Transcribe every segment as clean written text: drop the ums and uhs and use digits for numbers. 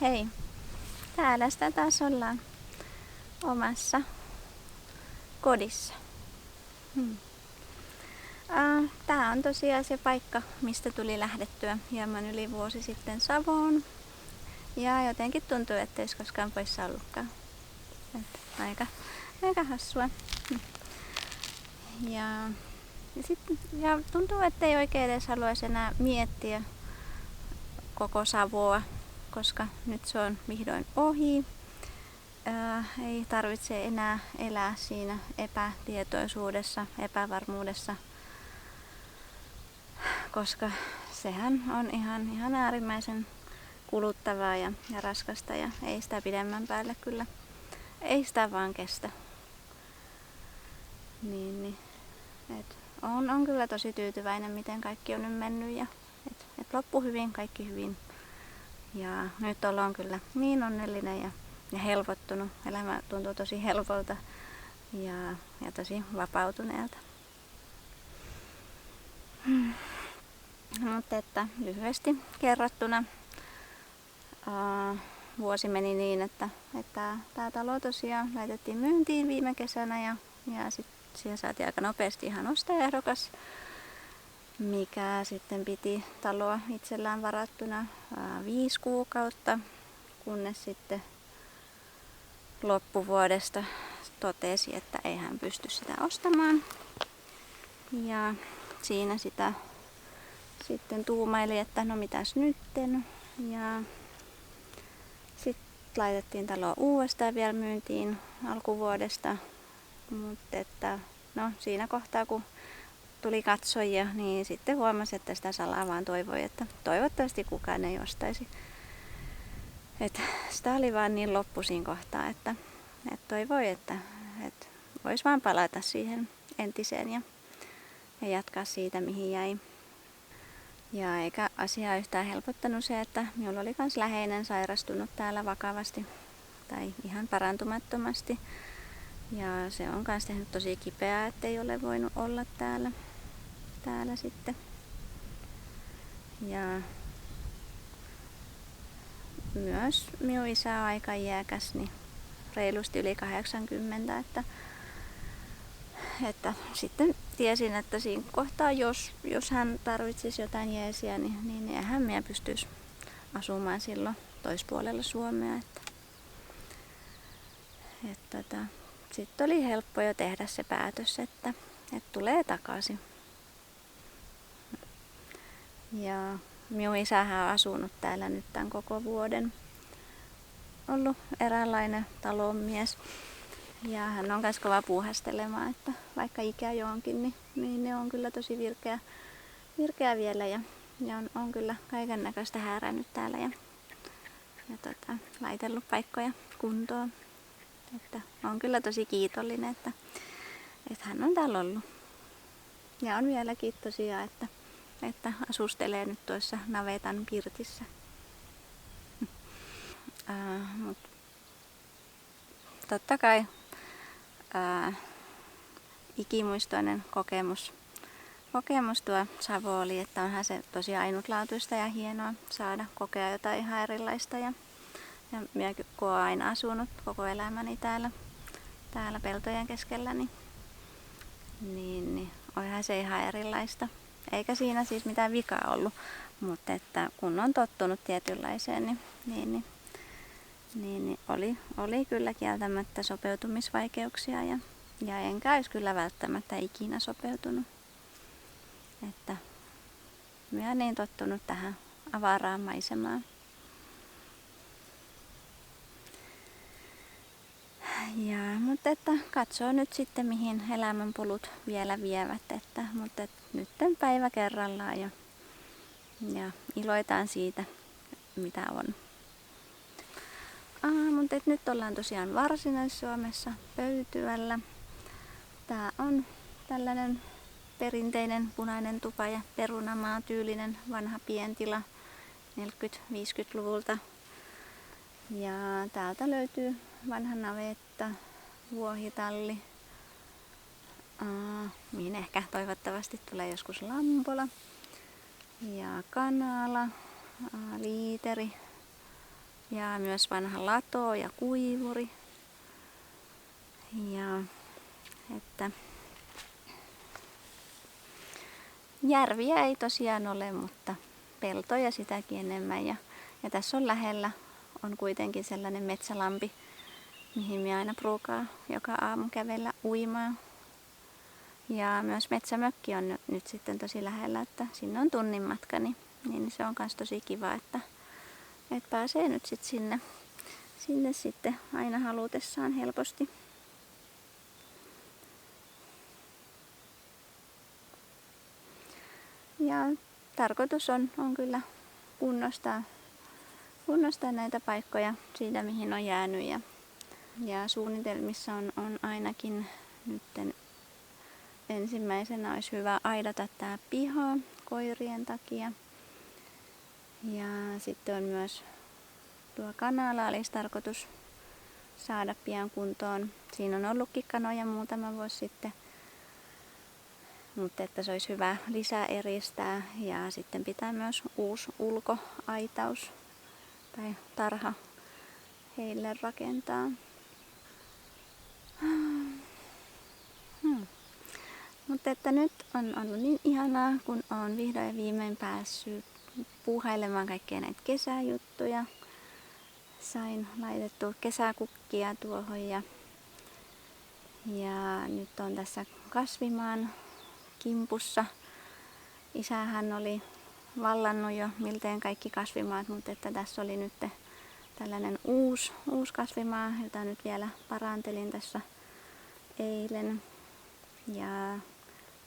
Hei, täällä sitä taas ollaan omassa kodissa. Tää on tosiaan se paikka, mistä tuli lähdettyä hieman yli vuosi sitten Savoon. Ja jotenkin tuntuu, että ei koskaan poissa ollutkaan. Aika hassua. Ja tuntuu, että ei oikein edes haluaisi enää miettiä koko Savoa, koska nyt se on vihdoin ohi. Ei tarvitse enää elää siinä epätietoisuudessa, epävarmuudessa, koska sehän on ihan äärimmäisen kuluttavaa ja raskasta ja ei sitä pidemmän päälle kyllä, ei sitä vaan kestä. On kyllä tosi tyytyväinen, miten kaikki on nyt mennyt ja et loppu hyvin, kaikki hyvin. Ja nyt ollaan kyllä niin onnellinen ja helpottunut. Elämä tuntuu tosi helpolta ja tosi vapautuneelta. Mutta että lyhyesti kerrottuna vuosi meni niin, että tämä talo tosiaan laitettiin myyntiin viime kesänä ja sitten siihen saatiin aika nopeasti ihan ostajaehdokas, mikä sitten piti taloa itsellään varattuna 5 kuukautta, kunnes sitten loppuvuodesta totesi, että ei hän pysty sitä ostamaan. Ja siinä sitä sitten tuumaili, että no mitäs nytten. Ja sitten laitettiin taloa uudestaan vielä myyntiin alkuvuodesta. Mutta että no siinä kohtaa kun tuli katsojia, niin sitten huomasi, että sitä salaa vaan toivoi, että toivottavasti kukaan ei ostaisi. Et sitä oli vaan niin loppu siinä kohtaa, että toivoi, että voisi vaan palata siihen entiseen ja jatkaa siitä, mihin jäi. Ja eikä asiaa yhtään helpottanut se, että minulla oli myös läheinen sairastunut täällä vakavasti tai ihan parantumattomasti. Ja se on myös tehnyt tosi kipeää, ettei ole voinut olla täällä sitten. Ja myös minun isä on aika iäkäs, niin reilusti yli 80, että sitten tiesin, että siinä kohtaa, jos hän tarvitsisi jotain jeesiä, niin eihän minä pystyisi asumaan silloin toispuolella Suomea. Sitten oli helppo jo tehdä se päätös, että tulee takaisin. Ja minun isähän on asunut täällä nyt tämän koko vuoden. Ollut eräänlainen talonmies. Ja hän on myös kova puuhastelemaan, että vaikka ikä jo onkin, niin ne on kyllä tosi virkeä vielä. Ja on kyllä kaiken näköistä häärännyt täällä ja laitellut paikkoja kuntoon. Että on kyllä tosi kiitollinen, että hän on täällä ollut. Ja on vieläkin tosiaan, että asustelee nyt tuossa navetan pirtissä. Mut totta kai ikimuistoinen kokemus tuo Savo oli, että onhan se tosi ainutlaatuista ja hienoa saada kokea jotain ihan erilaista. Ja minä kun olen aina asunut koko elämäni täällä peltojen keskellä, niin onhan se ihan erilaista. Eikä siinä siis mitään vikaa ollut, mutta että kun on tottunut tietynlaiseen, niin oli kyllä kieltämättä sopeutumisvaikeuksia ja enkä olisi kyllä välttämättä ikinä sopeutunut. Että minä olen niin tottunut tähän avaraan maisemaan. Mutta että katsoo nyt sitten mihin elämänpolut vielä vievät, mutta nyt päivä kerrallaan ja iloitaan siitä mitä on. Mutta nyt ollaan tosiaan Varsinais-Suomessa Pöytyällä. Tää on tällainen perinteinen punainen tupa ja perunamaa tyylinen vanha pientila 40-50-luvulta. Ja täältä löytyy vanha navetta, vuohitalli, mihin ehkä toivottavasti tulee joskus lampola. Ja kanala, liiteri, Ja myös vanha lato ja kuivuri. Ja että järviä ei tosiaan ole, mutta peltoja sitäkin enemmän. Ja tässä on lähellä on kuitenkin sellainen metsälampi, mihin minä aina pruukaan joka aamu kävellä uimaan. Ja myös metsämökki on nyt sitten tosi lähellä, että sinne on tunnin matka, niin se on myös tosi kiva, että pääsee nyt sitten sinne sitten aina halutessaan helposti. Ja tarkoitus on kyllä kunnostaa näitä paikkoja siitä, mihin on jäänyt. Ja suunnitelmissa on ainakin nyt ensimmäisenä olisi hyvä aidata tämä piha koirien takia. Ja sitten on myös tuo kanala olisi tarkoitus saada pian kuntoon. Siinä on ollutkin kanoja muutama vuosi sitten. Mutta että se olisi hyvä lisää eristää ja sitten pitää myös uusi ulkoaitaus tai tarha heille rakentaa. Mutta että nyt on ollut niin ihanaa, kun olen vihdoin ja viimein päässyt puuhailemaan kaikkia näitä kesäjuttuja. Sain laitettua kesäkukkia tuohon ja nyt on tässä kasvimaan kimpussa. Isähän oli vallannut jo miltei kaikki kasvimaat, mutta että tässä oli nyt tällainen uusi kasvimaa, jota nyt vielä parantelin tässä eilen. Ja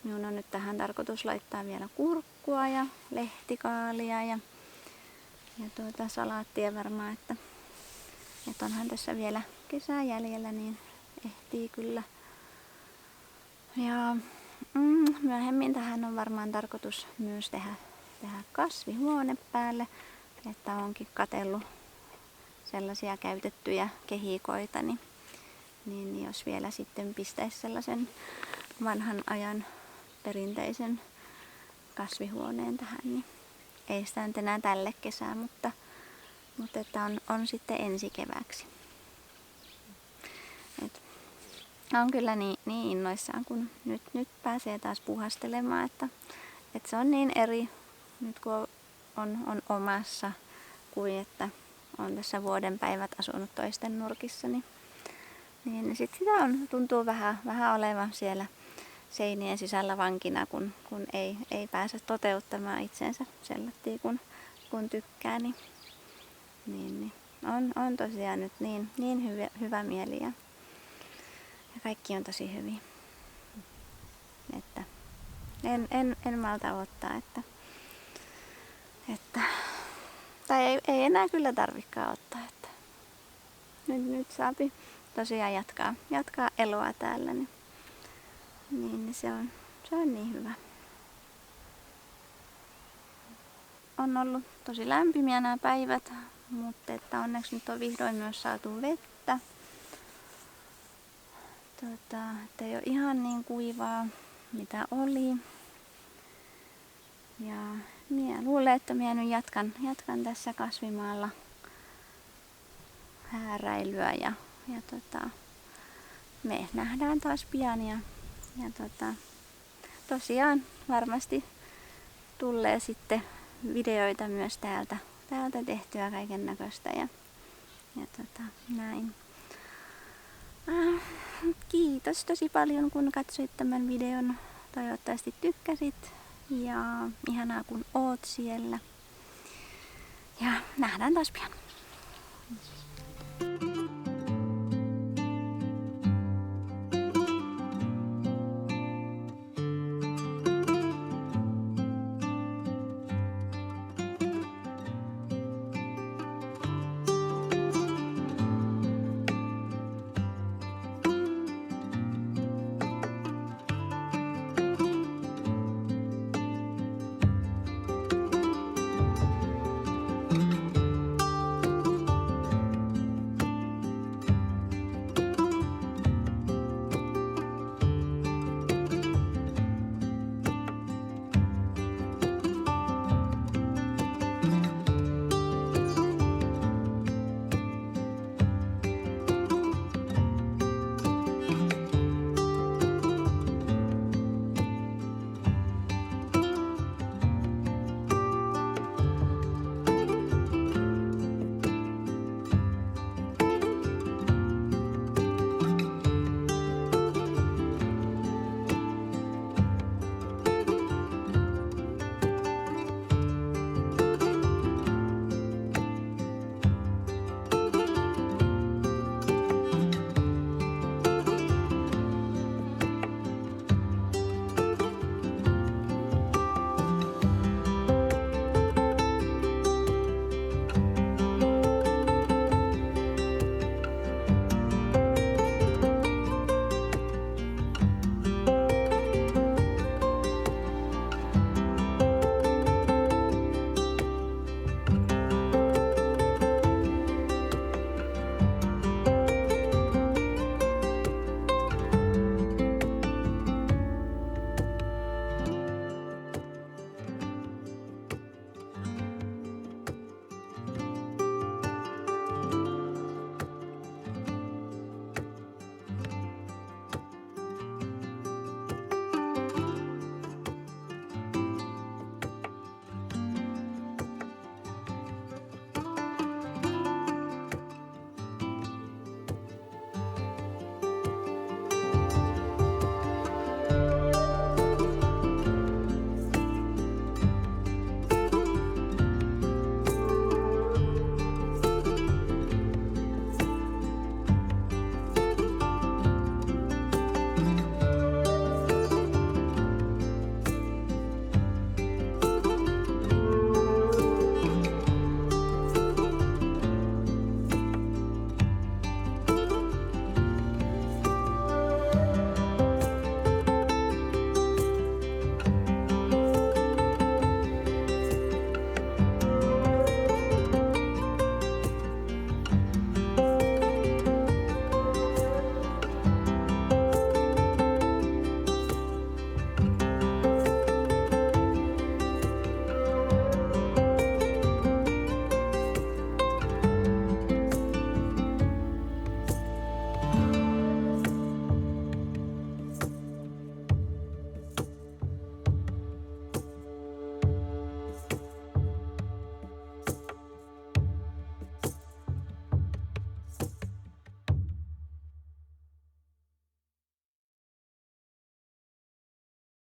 minun on nyt tähän tarkoitus laittaa vielä kurkkua ja lehtikaalia ja salaattia varmaan, että onhan tässä vielä kesää jäljellä, niin ehtii kyllä. Ja myöhemmin tähän on varmaan tarkoitus myös tehdä kasvihuone päälle, että onkin katsellut sellaisia käytettyjä kehikoita, niin jos vielä sitten pistäisi sellaisen vanhan ajan perinteisen kasvihuoneen tähän, niin ei sitä nyt enää tälle kesää, mutta että on sitten ensi kevääksi. On kyllä niin innoissaan, kun nyt pääsee taas puhastelemaan, että se on niin eri nyt kun on omassa kuin että on tässä vuoden päivät asunut toisten nurkissa, niin sit sitä tuntuu vähän olevan siellä seinien sisällä vankina, kun ei pääse toteuttamaan itsensä sellaisia kun tykkää, niin on tosiaan nyt niin hyvä mieli ja kaikki on tosi hyvin, että en malta odottaa, tai ei enää kyllä tarvikaan ottaa, että nyt saapi tosiaan jatkaa eloa täällä, niin se on niin hyvä. On ollut tosi lämpimiä nämä päivät, mutta että onneksi nyt on vihdoin myös saatu vettä. Että ei ole ihan niin kuivaa mitä oli. Ja minä luulen, että minä nyt jatkan tässä kasvimaalla hääräilyä ja me nähdään taas pian ja tosiaan varmasti tulee sitten videoita myös täältä tehtyä kaiken näköistä ja näin. Kiitos tosi paljon kun katsoit tämän videon. Toivottavasti tykkäsit ja ihanaa kun oot siellä. Ja nähdään taas pian.